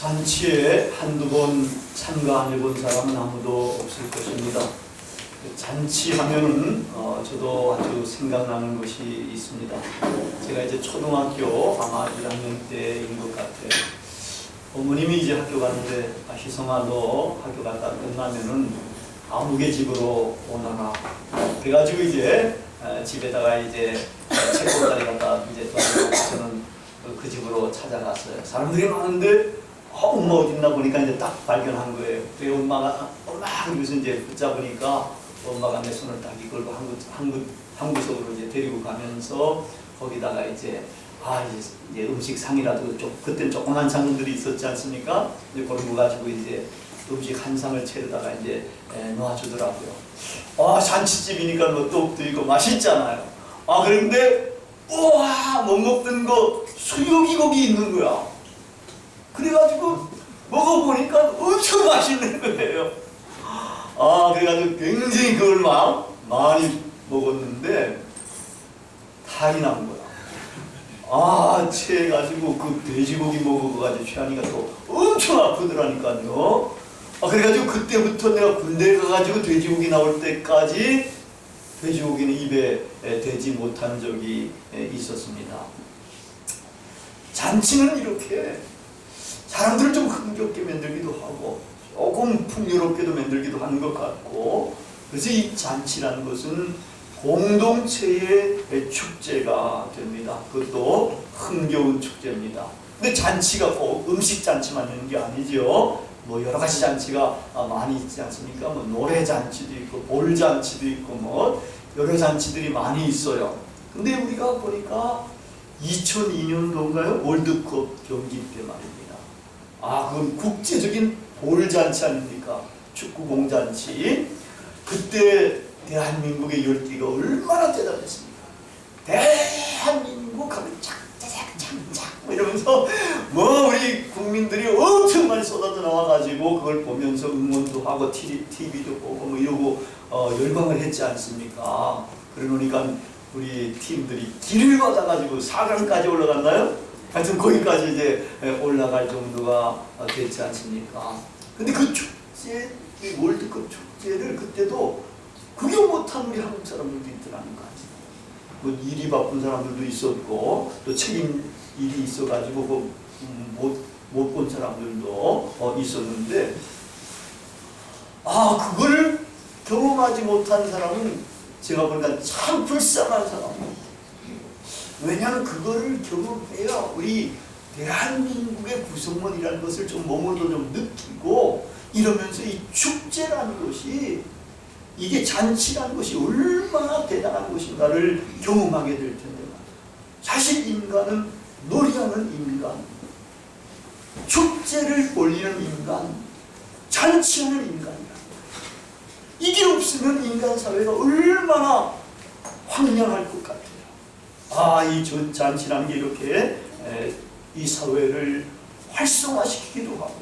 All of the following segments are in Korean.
잔치에 한두 번 참가 안 해본 사람은 아무도 없을 것입니다. 잔치하면은 저도 아주 생각나는 것이 있습니다. 제가 이제 초등학교 아마 1학년 때인 것 같아요. 어머님이 이제 학교 가는데 희성아 너 학교 갔다 끝나면은 아무개 집으로 오너라. 그래가지고 이제 집에다가 이제 책꽂이를 갖다 이제 저는 그 집으로 찾아갔어요. 사람들이 많은데 엄마 어딨나 보니까 이제 딱 발견한 거예요. 그래 엄마 그러면서 이제 붙잡으니까 엄마가 내 손을 딱 이끌고 한 구석으로 이제 데리고 가면서 거기다가 이제 이제 음식 상이라도 그때 조그만 상들이 있었지 않습니까? 이제 그런 거 가지고 이제 음식 한 상을 채우다가 이제 놓아주더라고요. 잔치집이니까 뭐 떡도 있고 맛있잖아요. 그런데 우와 못 먹던 거 수육이 거기 있는 거야. 그래가지고 먹어보니까 엄청 맛있는 거예요. 그래가지고 굉장히 그걸 막 많이 먹었는데 탈이 난 거야. 체해가지고 그 돼지고기 먹어가지고 취하니까 또 엄청 아프더라니까요. 그래가지고 그때부터 내가 군대에 가가지고 돼지고기 나올 때까지 돼지고기는 입에 대지 못한 적이 있었습니다. 잔치는 이렇게 사람들을 좀 흥겹게 만들기도 하고 조금 풍요롭게도 만들기도 하는 것 같고, 그래서 이 잔치라는 것은 공동체의 축제가 됩니다. 그것도 흥겨운 축제입니다. 근데 잔치가 꼭 음식 잔치만 있는 게 아니죠. 뭐 여러 가지 잔치가 많이 있지 않습니까? 뭐 노래 잔치도 있고 볼 잔치도 있고 뭐 여러 잔치들이 많이 있어요. 근데 우리가 보니까 2002년도인가요? 월드컵 경기 때 말입니다. 그건 국제적인 볼잔치 아닙니까? 축구 공잔치. 그때 대한민국의 열기가 얼마나 대단했습니까? 대한민국 하면 착착착착 이러면서 우리 국민들이 엄청 많이 쏟아져 나와가지고 그걸 보면서 응원도 하고 TV도 보고 뭐 이러고 열광을 했지 않습니까? 그러니까 우리 팀들이 길을 받아가지고 4강까지 올라갔나요? 하여튼 거기까지 이제 올라갈 정도가 됐지 않습니까? 근데 그 축제, 이 월드컵 축제를 그때도 구경 못한 우리 한국 사람들도 있더라는 거 아니에요. 뭐 일이 바쁜 사람들도 있었고 또 책임 일이 있어가지고 못 본 사람들도 있었는데 그걸 경험하지 못한 사람은 제가 보니까 참 불쌍한 사람이에요. 왜냐하면 그거를 경험해야 우리 대한민국의 구성원이라는 것을 좀 몸으로 좀 느끼고 이러면서 이 축제라는 것이 이게 잔치라는 것이 얼마나 대단한 것인가를 경험하게 될 텐데 사실 인간은 놀이하는 인간, 축제를 올리는 인간, 잔치하는 인간이다. 이게 없으면 인간 사회가 얼마나 황량할 것 같아요. 이 잔치라는 게 이렇게 이 사회를 활성화시키기도 하고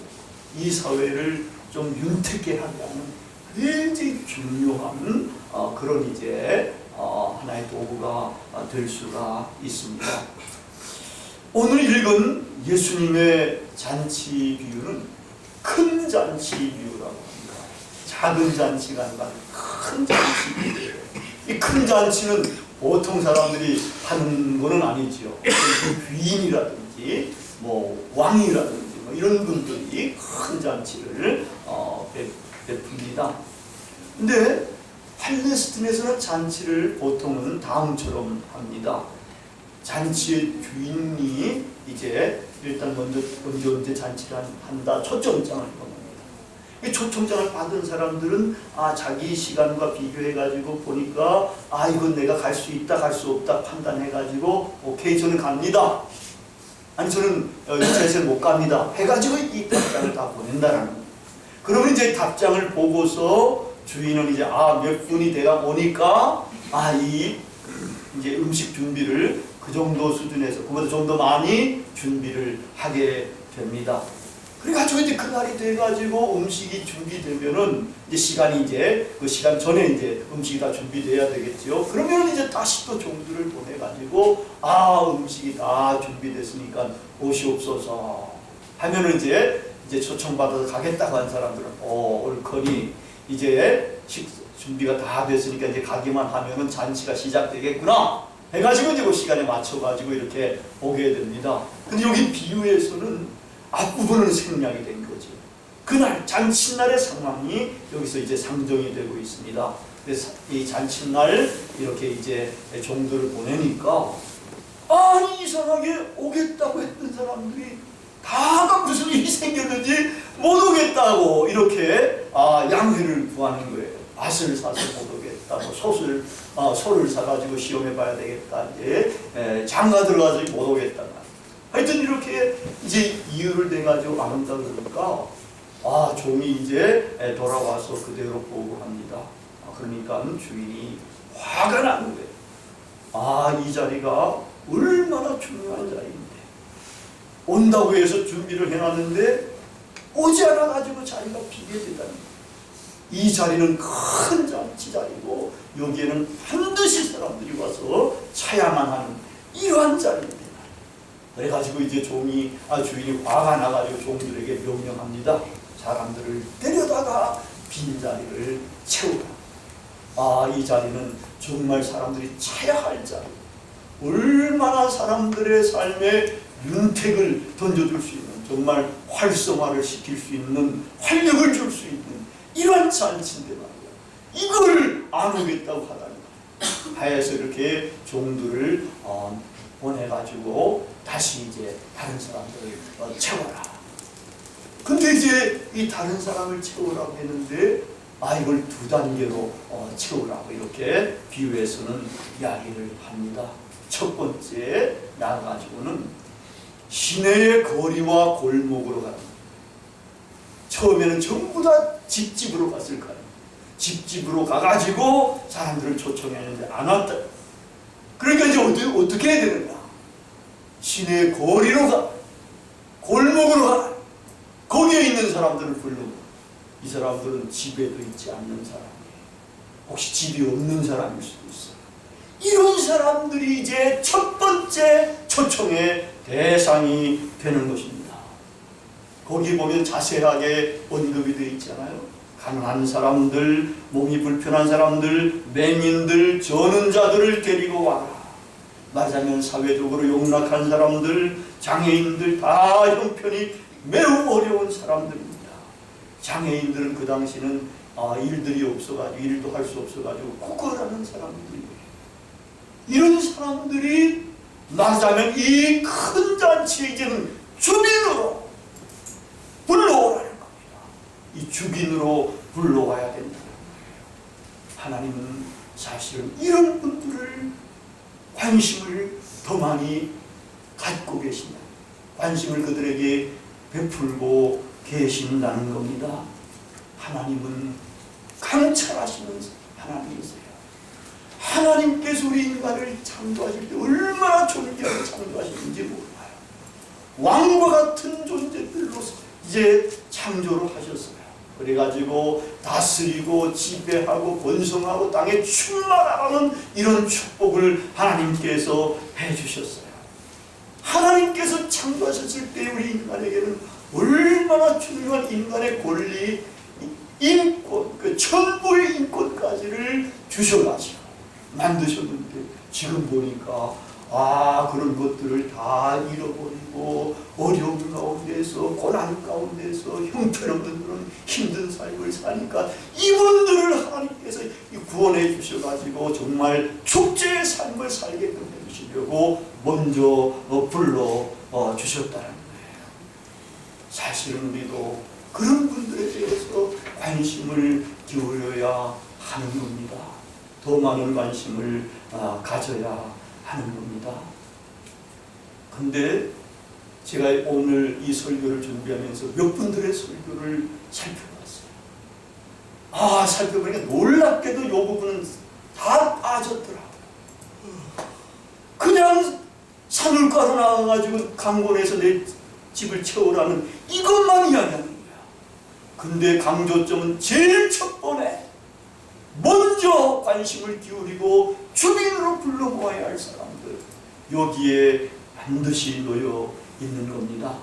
이 사회를 좀 윤택하게 하는 굉장히 중요한 그런 이제 하나의 도구가 될 수가 있습니다. 오늘 읽은 예수님의 잔치 비유는 큰 잔치 비유라고 합니다. 작은 잔치가 아니라 큰 잔치 비유예요. 이 큰 잔치는 보통 사람들이 하는 것은 아니지요. 귀인이라든지 뭐 왕이라든지 뭐 이런 분들이 큰 잔치를 베풉니다. 근데 팔레스틴에서는 잔치를 보통은 다음처럼 합니다. 잔치의 주인이 이제 일단 먼저 언제 잔치를 한다 초청장을 보냅니다. 이 초청장을 받은 사람들은 자기 시간과 비교해가지고 보니까 이건 내가 갈 수 있다 갈 수 없다 판단해가지고 오케이 저는 갑니다. 아니 저는 이차에서 못 갑니다. 해가지고 이 답장을 다 보낸다라는 거예요. 그러면 이제 답장을 보고서 주인은 이제 몇 분이 돼가 오니까 이 이제 음식 준비를 그 정도 수준에서 그보다 좀 더 많이 준비를 하게 됩니다. 그래가지고 이제 그날이 돼가지고 음식이 준비되면은 이제 시간이 이제 그 시간 전에 이제 음식이 다 준비돼야 되겠죠. 그러면 이제 다시 또 종들을 보내가지고 음식이 다 준비됐으니까 오시옵소서 하면은 이제 이제 초청받아서 가겠다고 한 사람들은 옳거니 이제 준비가 다 됐으니까 이제 가기만 하면은 잔치가 시작되겠구나 해가지고 이제 그 시간에 맞춰가지고 이렇게 오게 됩니다. 근데 여기 비유에서는 앞부분은 생략이 된 거죠. 그날 잔칫날의 상황이 여기서 이제 상정이 되고 있습니다. 그래서 이 잔칫날 이렇게 이제 종들을 보내니까 아니 이상하게 오겠다고 했던 사람들이 다가 무슨 일이 생겼는지 못 오겠다고 이렇게 양해를 구하는 거예요. 밭을 사서 못 오겠다고 소를 사가지고 시험해 봐야 되겠다. 이제 장가 들어가서 못 오겠다. 하여튼 이렇게 이제 이유를 대가지고 안 온다 그러니까 종이 이제 돌아와서 그대로 보고합니다. 그러니까 주인이 화가 나는 거예요. 이 자리가 얼마나 중요한 자리인데 온다고 해서 준비를 해놨는데 오지 않아가지고 자리가 비게 되다는 거예요. 이 자리는 큰 잔치 자리고 여기에는 반드시 사람들이 와서 차야만 하는 이러한 자리입니다. 그래가지고 이제 주인이 화가 나가지고 종들에게 명령합니다. 사람들을 데려다가 빈자리를 채우라. 이 자리는 정말 사람들이 차야 할 자리. 얼마나 사람들의 삶에 윤택을 던져줄 수 있는, 정말 활성화를 시킬 수 있는, 활력을 줄 수 있는 이러한 잔치인데 말이야. 이걸 안 오겠다고 하다니. 하여서 이렇게 종들을 보내가지고 다시 이제 다른 사람들을 채워라. 근데 이제 이 다른 사람을 채우라고 했는데 이걸 두 단계로 채우라고 이렇게 비유에서는 이야기를 합니다. 첫 번째 나가지고는 시내의 거리와 골목으로 가는 거예요. 처음에는 전부 다 집집으로 갔을 거예요. 집집으로 가가지고 사람들을 초청했는데 안 왔다. 그러니까 이제 어떻게 해야 되는가? 시내의 거리로 가, 골목으로 가. 거기에 있는 사람들을 부르고, 이 사람들은 집에도 있지 않는 사람이에요. 혹시 집이 없는 사람일 수도 있어요. 이런 사람들이 이제 첫 번째 초청의 대상이 되는 것입니다. 거기 보면 자세하게 언급이 되어 있잖아요. 가난한 사람들, 몸이 불편한 사람들, 맹인들, 저는 자들을 데리고 와라. 말하자면 사회적으로 용락한 사람들, 장애인들 다 형편이 매우 어려운 사람들입니다. 장애인들은 그 당시는 일들이 없어가지고 일도 할 수 없어가지고 구걸하는 사람들이에요. 이런 사람들이 말하자면 이 큰 잔치에 이제는 주민으로 불러오라는 겁니다. 이 주민으로 불러와야 된다는 거예요. 하나님은 사실은 이런 분들을 관심을 더 많이 갖고 계신다. 관심을 그들에게 베풀고 계신다는 겁니다. 하나님은 감찰하시는 하나님이세요. 하나님께서 우리 인간을 창조하실 때 얼마나 존귀하게 창조하시는지 몰라요. 왕과 같은 존재들로 이제 창조를 하셨어요. 그래가지고 다스리고 지배하고 번성하고 땅에 충만하는 이런 축복을 하나님께서 해주셨어요. 하나님께서 창조하셨을 때 우리 인간에게는 얼마나 중요한 인간의 권리, 인권, 그 천부의 인권까지를 주셔가지고 만드셨는데 지금 보니까 그런 것들을 다 잃어버리고 어려움 가운데서 고난 가운데서 형편없는 그런 힘든 삶을 사니까 이분들을 하나님께서 구원해 주셔가지고 정말 축제의 삶을 살게끔 해주시려고 먼저 불러 주셨다는 거예요. 사실은 우리도 그런 분들에 대해서 관심을 기울여야 하는 겁니다. 더 많은 관심을 가져야 하는 겁니다. 근데 제가 오늘 이 설교를 준비하면서 몇 분들의 설교를 살펴봤어요. 살펴보니까 놀랍게도 이 부분은 다 빠졌더라고요. 그냥 산울가로 나와가지고 강권에서 내 집을 채우라는 이것만 이야기하는 거야. 근데 강조점은 제일 첫 번에 먼저 관심을 기울이고 주민으로 불러 모아야 할 사람들, 여기에 반드시 놓여 있는 겁니다.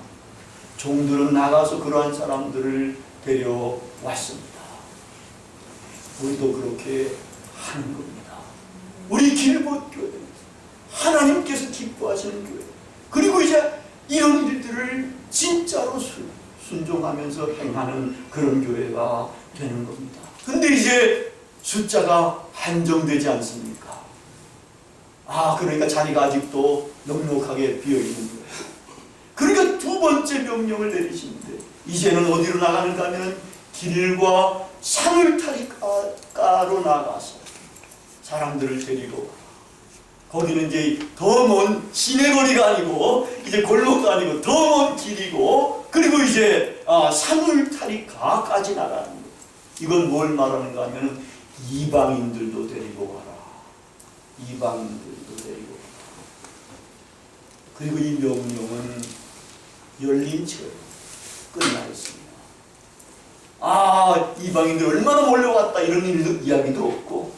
종들은 나가서 그러한 사람들을 데려왔습니다. 우리도 그렇게 하는 겁니다. 우리 길봇교회, 하나님께서 기뻐하시는 교회, 그리고 이제 이런 일들을 진짜로 순종하면서 행하는 그런 교회가 되는 겁니다. 근데 이제 숫자가 한정되지 않습니까? 그러니까 자리가 아직도 넉넉하게 비어있는 거예요. 그러니까 두 번째 명령을 내리시는데, 이제는 어디로 나가는가 하면 길과 사물타리가로 나가서 사람들을 데리고 가라. 거기는 이제 더 먼 시내거리가 아니고 이제 골목도 아니고 더 먼 길이고, 그리고 이제 사물타리가까지 나가는 거예요. 이건 뭘 말하는가 하면 이방인들도 데리고 가라. 이방인들도 데리고 가라. 그리고 이 명령은 열린 채 끝나 있습니다. 이방인들 얼마나 몰려왔다 이런 이야기도 없고,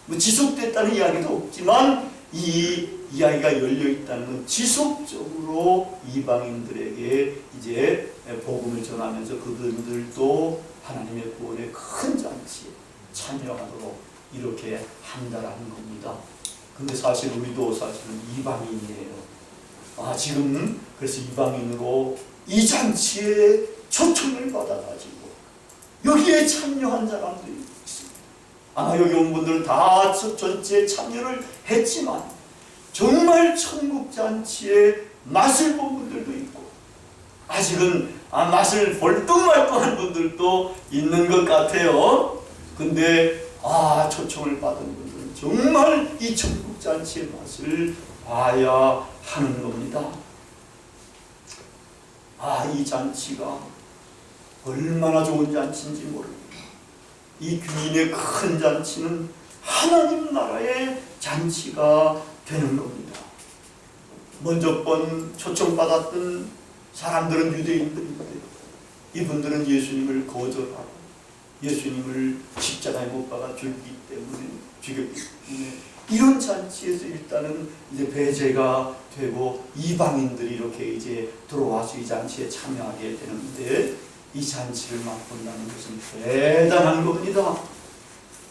뭐 지속됐다는 이야기도 없지만, 이 이야기가 열려 있다는 건 지속적으로 이방인들에게 이제 복음을 전하면서 그들도 하나님의 구원의 큰 잔치에 참여하도록 이렇게 한다라는 겁니다. 근데 사실 우리도 사실은 이방인이에요. 지금 그래서 이방인으로 이 잔치에 초청을 받아가지고 여기에 참여한 사람들이 있습니다. 여기 온 분들은 다 전체에 참여를 했지만 정말 천국잔치에 맛을 본 분들도 있고, 아직은 맛을 벌떡말떡한 분들도 있는 것 같아요. 근데 초청을 받은 분들은 정말 이 천국잔치의 맛을 봐야 하는 겁니다. 이 잔치가 얼마나 좋은 잔치인지 모릅니다. 이 귀인의 큰 잔치는 하나님 나라의 잔치가 되는 겁니다. 먼저 초청받았던 사람들은 유대인들인데, 이분들은 예수님을 거절하고 예수님을 십자가에 못 박아 죽였기 때문에 이런 잔치에서 일단은 이제 배제가 되고 이방인들이 이렇게 이제 들어와서 이 잔치에 참여하게 되는데, 이 잔치를 맛본다는 것은 대단한 겁니다.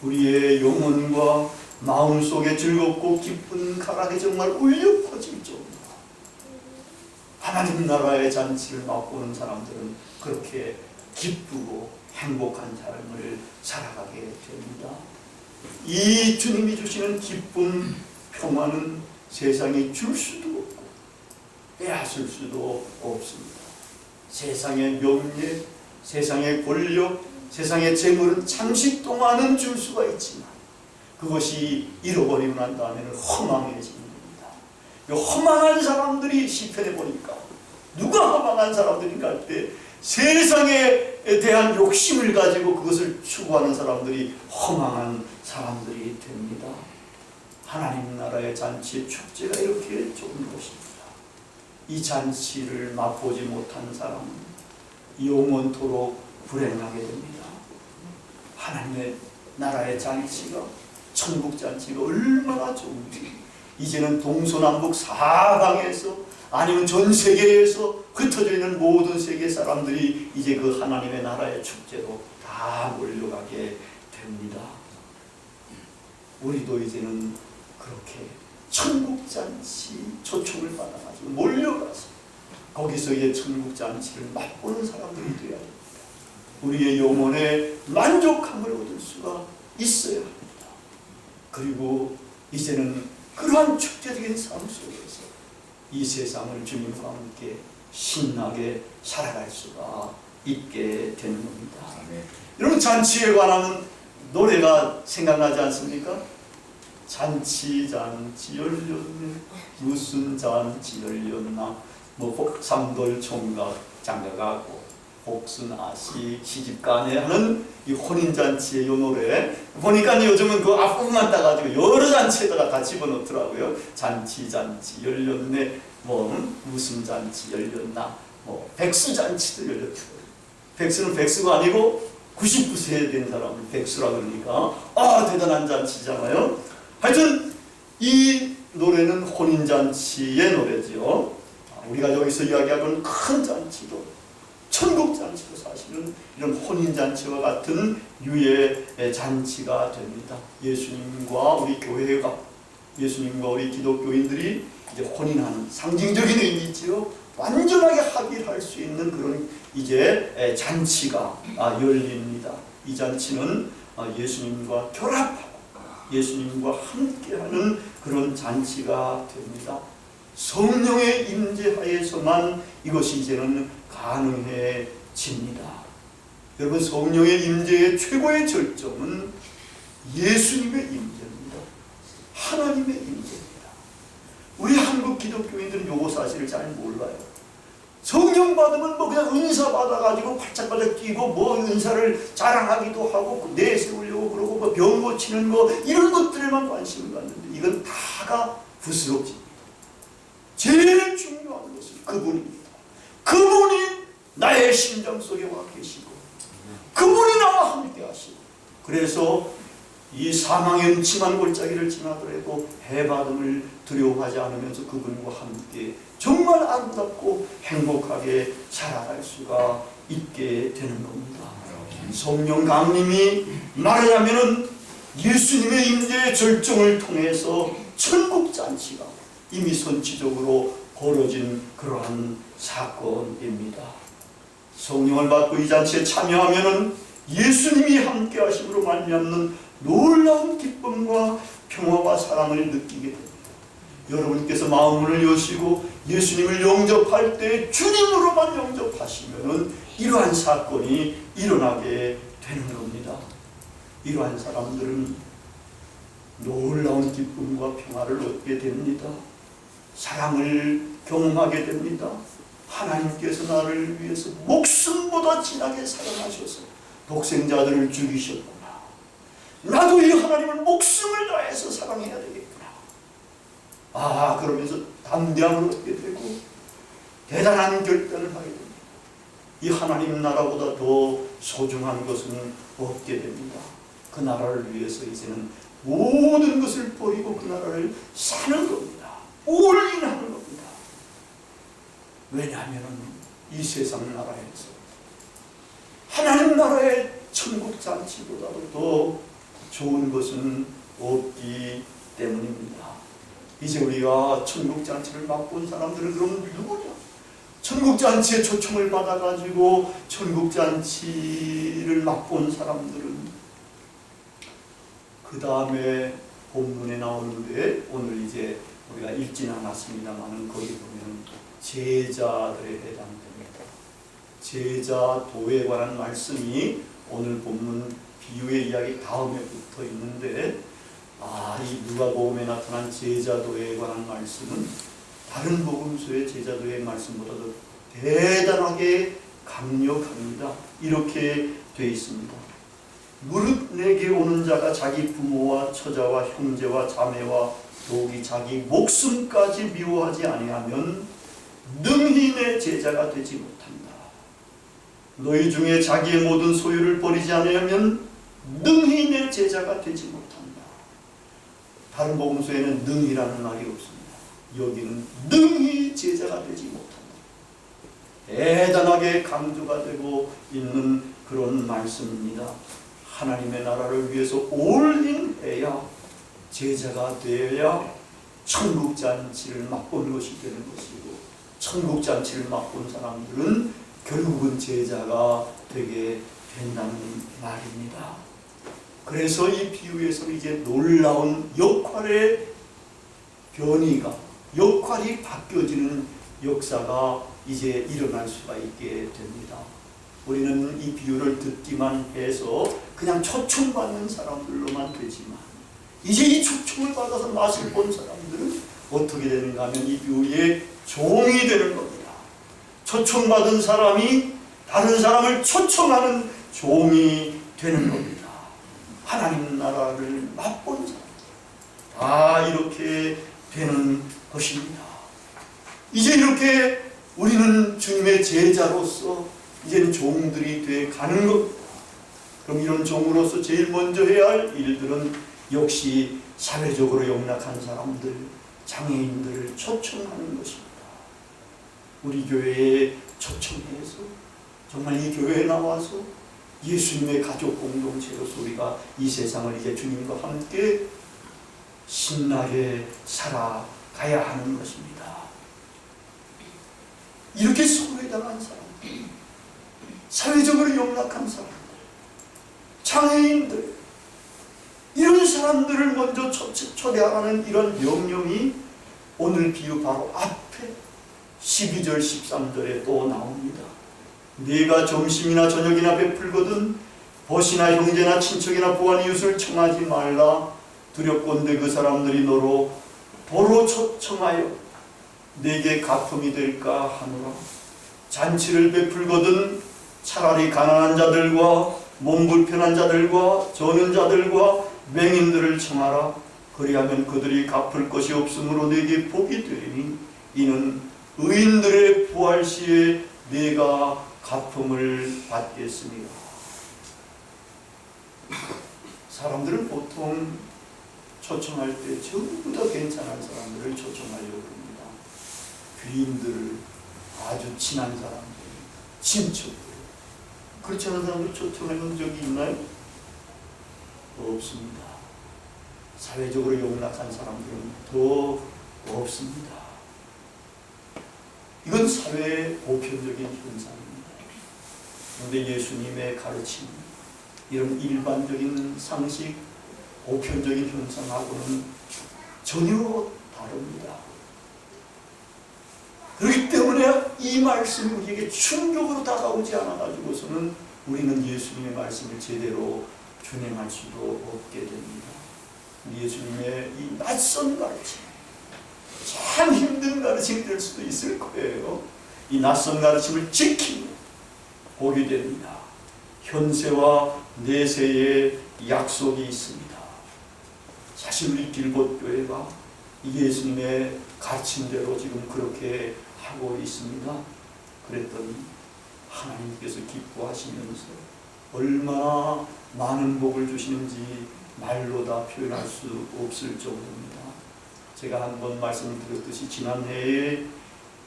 우리의 영혼과 마음속에 즐겁고 기쁜 가락이 정말 울려 퍼질 정도로 하나님 나라의 잔치를 맛보는 사람들은 그렇게 기쁘고 행복한 삶을 살아가게 됩니다. 이 주님이 주시는 기쁨, 평화는 세상에 줄 수도 없고 빼앗을 수도 없습니다. 세상의 명예, 세상의 권력, 세상의 재물은 잠시 동안은 줄 수가 있지만 그것이 잃어버리고 난 다음에는 허망해지는 겁니다. 허망한 사람들이 시편에 보니까 누가 허망한 사람들인가 할 때 세상에 대한 욕심을 가지고 그것을 추구하는 사람들이 허망한 사람들이 됩니다. 하나님 나라의 잔치의 축제가 이렇게 좋은 것입니다. 이 잔치를 맛보지 못한 사람은 영원토록 불행하게 됩니다. 하나님의 나라의 잔치가, 천국 잔치가 얼마나 좋은지 이제는 동서남북 사방에서 아니면 전 세계에서 흩어져 있는 모든 세계 사람들이 이제 그 하나님의 나라의 축제로 다 몰려가게 됩니다. 우리도 이제는 그렇게 천국 잔치 초청을 받아가지고 몰려가서 거기서 이제 천국 잔치를 맛보는 사람들이 되어야 합니다. 우리의 영혼에 만족함을 얻을 수가 있어야 합니다. 그리고 이제는 그러한 축제적인 삶 속에서 이 세상을 주님과 함께 신나게 살아갈 수가 있게 되는 겁니다. 여러분, 잔치에 관한 노래가 생각나지 않습니까? 잔치 열렸네, 무슨 잔치 열렸나, 삼돌 총각 장가가고 복순아시 시집가네 하는 이 혼인잔치의 이 노래 보니까 요즘은 그 앞부분만 따가지고 여러 잔치에다가 다 집어넣더라고요. 잔치 열렸네, 무슨 잔치 열렸나, 백수잔치도 열렸고, 백수는 백수가 아니고 99세 된 사람을 백수라 그러니까 대단한 잔치잖아요. 하여튼 이 노래는 혼인잔치의 노래죠. 우리가 여기서 이야기하는 큰 잔치도 하시는 이런 혼인잔치와 같은 유의 잔치가 됩니다. 예수님과 우리 교회가, 예수님과 우리 기독교인들이 이제 혼인하는 상징적인 의미지요. 완전하게 합의할 수 있는 그런 이제 잔치가 열립니다. 이 잔치는 예수님과 결합하고 예수님과 함께하는 그런 잔치가 됩니다. 성령의 임재하에서만 이것이 이제는 가능해집니다. 여러분, 성령의 임재의 최고의 절정은 예수님의 임재입니다. 하나님의 임재입니다. 우리 한국 기독교인들은 요거 사실을 잘 몰라요. 성령 받으면 뭐 그냥 은사 받아가지고 팔짝팔짝 뛰고 뭐 은사를 자랑하기도 하고 내세우려고 그러고 뭐 병 고치는 거 이런 것들에만 관심을 갖는데 이건 다가 부스럭집니다. 제일 중요한 것은 그분입니다. 그분이 나의 심장 속에 와 계시고 그분이 나와 함께 하시고, 그래서 이 사망의 음침한 골짜기를 지나더라도 해받음을 두려워하지 않으면서 그분과 함께 정말 아름답고 행복하게 살아갈 수가 있게 되는 겁니다. 성령 강림이 말하자면은 예수님의 임재의 절정을 통해서 천국잔치가 이미 선치적으로 벌어진 그러한 사건입니다. 성령을 받고 이 잔치에 참여하면은 예수님이 함께 하심으로 말미암는 놀라운 기쁨과 평화와 사랑을 느끼게 됩니다. 여러분께서 마음을 여시고 예수님을 영접할 때 주님으로만 영접하시면은 이러한 사건이 일어나게 되는 겁니다. 이러한 사람들은 놀라운 기쁨과 평화를 얻게 됩니다. 사랑을 경험하게 됩니다. 하나님께서 나를 위해서 목숨보다 진하게 사랑하셔서 독생자들을 죽이셨구나. 나도 이 하나님을 목숨을 다해서 사랑해야 되겠구나. 그러면서 담대함을 얻게 되고 대단한 결단을 하게 됩니다. 이 하나님 나라보다 더 소중한 것은 없게 됩니다. 그 나라를 위해서 이제는 모든 것을 버리고 그 나라를 사는 겁니다. 올인하는 겁니다. 왜냐하면 이 세상 나라에서 하나님 나라의 천국 잔치보다도 더 좋은 것은 없기 때문입니다. 이제 우리가 천국 잔치를 맛본 사람들은 그럼 누구냐? 천국 잔치에 초청을 받아가지고 천국 잔치를 맛본 사람들은 그 다음에 본문에 나오는데 오늘 이제 우리가 읽지는 않았습니다만 거기 보면 제자들에 해당됩니다. 제자 도에 관한 말씀이 오늘 본문 비유의 이야기 다음에 붙어 있는데 이 누가복음에 나타난 제자도에 관한 말씀은 다른 복음서의 제자도의 말씀보다도 대단하게 강력합니다. 이렇게 되어 있습니다. 무릇 내게 오는 자가 자기 부모와 처자와 형제와 자매와 더욱이 자기 목숨까지 미워하지 아니하면 능히 내 제자가 되지 못한다. 너희 중에 자기의 모든 소유를 버리지 않으면 능히 내 제자가 되지 못한다. 다른 복음서에는 능히라는 말이 없습니다. 여기는 능히 제자가 되지 못한다. 대단하게 강조가 되고 있는 그런 말씀입니다. 하나님의 나라를 위해서 올인해야 제자가 되어야 천국잔치를 맛본 것이 되는 것이고, 천국잔치를 맛본 사람들은 결국은 제자가 되게 된다는 말입니다. 그래서 이 비유에서 이제 놀라운 역할의 변이가, 역할이 바뀌어지는 역사가 이제 일어날 수가 있게 됩니다. 우리는 이 비유를 듣기만 해서 그냥 초청받는 사람들로만 되지만 이제 이 초청을 받아서 맛을 본 사람들은 어떻게 되는가 하면 이 비유의 종이 되는 겁니다. 초청받은 사람이 다른 사람을 초청하는 종이 되는 겁니다. 하나님 나라를 맛본 사람, 이렇게 되는 것입니다. 이제 이렇게 우리는 주님의 제자로서 이제는 종들이 돼 가는 겁니다. 그럼 이런 종으로서 제일 먼저 해야 할 일들은 역시 사회적으로 영락한 사람들, 장애인들을 초청하는 것입니다. 우리 교회에 초청해서 정말 이 교회에 나와서 예수님의 가족 공동체로서 우리가 이 세상을 이제 주님과 함께 신나게 살아가야 하는 것입니다. 이렇게 소외당한 사람들, 사회적으로 영락한 사람들, 장애인들, 이런 사람들을 먼저 초대하라는 이런 명령이 오늘 비유 바로 앞에 12절 13절에 또 나옵니다. 네가 점심이나 저녁이나 베풀거든 벗이나 형제나 친척이나 부한 이웃을 청하지 말라. 두렵건대 그 사람들이 너로 도로 초청하여 내게 가품이 될까 하노라. 잔치를 베풀거든 차라리 가난한 자들과 몸 불편한 자들과 저는 자들과 맹인들을 청하라. 그리하면 그들이 갚을 것이 없으므로 내게 복이 되리니 이는 의인들의 부활 시에 내가 가품을 받겠습니다. 사람들은 보통 초청할 때 전부 다 괜찮은 사람들을 초청하려고 합니다. 귀인들을, 아주 친한 사람들, 친척들, 그렇지 않은 사람들 초청해본 적이 있나요? 없습니다. 사회적으로 용락한 사람들은 더 없습니다. 이건 사회의 보편적인 현상입니다. 그런데 예수님의 가르침, 이런 일반적인 상식, 보편적인 현상하고는 전혀 다릅니다. 그렇기 때문에 이 말씀이 우리에게 충격으로 다가오지 않아가지고서는 우리는 예수님의 말씀을 제대로 준행할 수도 없게 됩니다. 예수님의 이 낯선 가르침, 참 힘든 가르침이 될 수도 있을 거예요. 이 낯선 가르침을 지키고 보게 됩니다. 현세와 내세의 약속이 있습니다. 사실 우리 길봇교회가 예수님의 가르침대로 지금 그렇게 하고 있습니다. 그랬더니 하나님께서 기뻐하시면서 얼마나 많은 복을 주시는지 말로 다 표현할 수 없을 정도입니다. 제가 한번 말씀드렸듯이 지난해의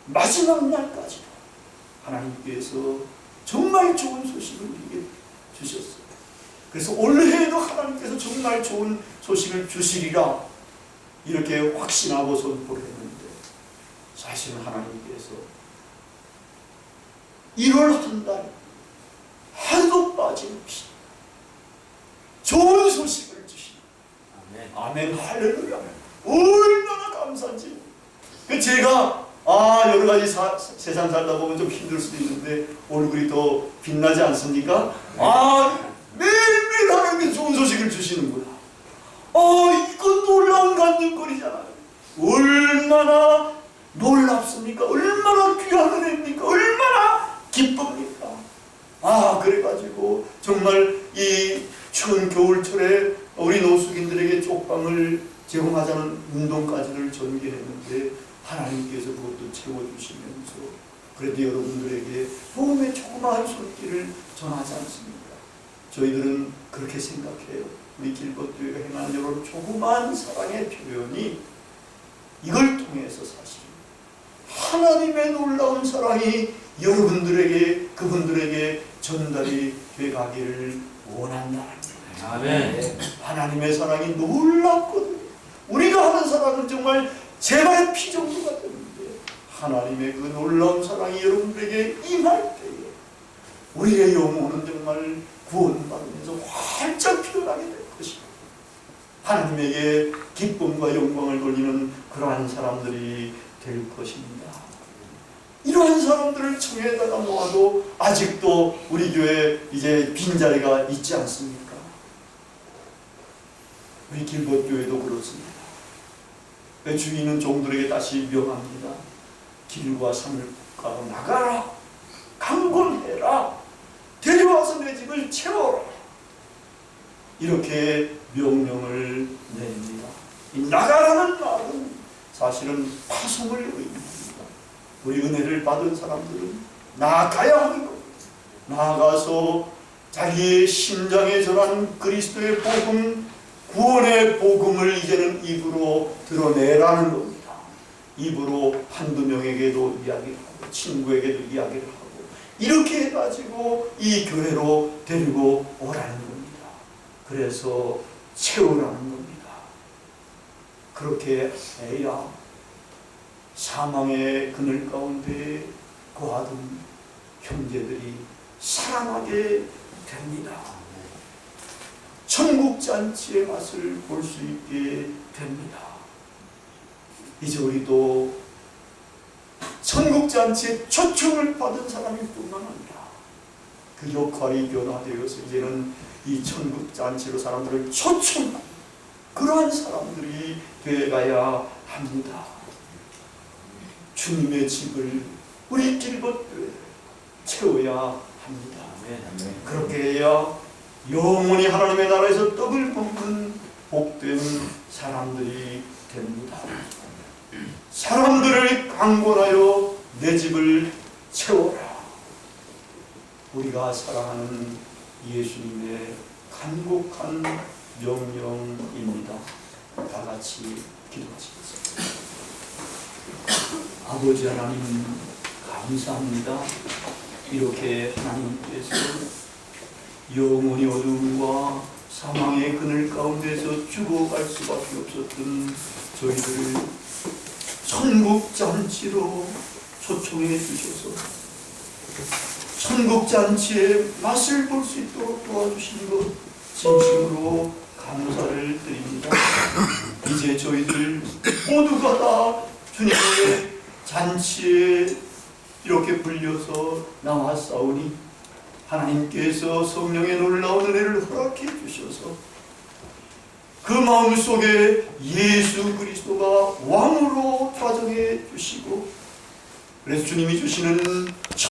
마지막 날까지도 하나님께서 정말 좋은 소식을 우리에게 주셨어요. 그래서 올해에도 하나님께서 정말 좋은 소식을 주시리라 이렇게 확신하고 선포를 했는데, 사실은 하나님께서 1월 한 달 하루도 빠짐없이 좋은 소식을 주시니 아멘 할렐루야, 얼마나 감사한지. 제가 여러 가지 세상 살다 보면 좀 힘들 수도 있는데 얼굴이 더 빛나지 않습니까? 매일매일 하나님께서 좋은 소식을 주시는구나. 이건 놀라운 간증거리잖아요. 얼마나 놀랍습니까? 얼마나 귀한 은혜입니까? 얼마나 기쁩니까? 그래가지고 정말 이 추운 겨울철에 우리 노숙인들에게 쪽방을 제공하자는 운동까지를 전개했는데 하나님께서 그것도 채워주시면서 그래도 여러분들에게 복음의 조그마한 손길을 전하지 않습니까? 저희들은 그렇게 생각해요. 우리 길벗교회가 행하는 이런 조그마한 사랑의 표현이 이걸 통해서 사실 하나님의 놀라운 사랑이 여러분들에게, 그분들에게 전달이 돼가기를 원한다는 거예요. 아멘. 하나님의 사랑이 놀랍거든요. 우리가 하는 사랑은 정말 제발 피 정도가 되는데 하나님의 그 놀라운 사랑이 여러분들에게 임할 때에 우리의 영혼은 정말 구원받으면서 활짝 피어나게 될 것이고 하나님에게 기쁨과 영광을 돌리는 그러한 사람들이 될 것입니다. 이러한 사람들을 청에다가 모아도 아직도 우리 교회에 이제 빈자리가 있지 않습니까? 우리 길벗교회도 그렇습니다. 주인은 종들에게 다시 명합니다. 길과 산을가로 나가라, 강권해라, 데려와서 내 집을 채워라, 이렇게 명령을 냅니다. 이 나가라는 말은 사실은 파송을 의미합니다. 우리 은혜를 받은 사람들은 나아가야 하는 겁니다. 나아가서 자기의 심장에 전한 그리스도의 복음, 구원의 복음을 이제는 입으로 드러내라는 겁니다. 입으로 한두 명에게도 이야기를 하고 친구에게도 이야기를 하고 이렇게 해가지고 이 교회로 데리고 오라는 겁니다. 그래서 채우라는 겁니다. 그렇게 해야 사망의 그늘 가운데 거하던 형제들이 살아나게 됩니다. 천국잔치의 맛을 볼 수 있게 됩니다. 이제 우리도 천국잔치에 초청을 받은 사람일 뿐만 아니라 그 역할이 변화되어서 이제는 이 천국잔치로 사람들을 초청하는 그러한 사람들이 되어가야 합니다. 주님의 집을 우리 길벗교회를 채워야 합니다. 그렇게 해야 영원히 하나님의 나라에서 떡을 먹는 복된 사람들이 됩니다. 사람들을 강권하여 내 집을 채워라. 우리가 사랑하는 예수님의 간곡한 명령입니다. 다 같이 기도하시겠습니다. 아버지 하나님 감사합니다. 이렇게 하나님께서 영원히 어둠과 사망의 그늘 가운데서 죽어갈 수밖에 없었던 저희들을 천국잔치로 초청해 주셔서 천국잔치의 맛을 볼 수 있도록 도와주신 것 진심으로 감사를 드립니다. 이제 저희들 모두가 다 주님의 잔치에 이렇게 불려서 나왔사오니 하나님께서 성령의 놀라운 은혜를 허락해 주셔서 그 마음속에 예수 그리스도가 왕으로 가정해 주시고 그래서 주님이 주시는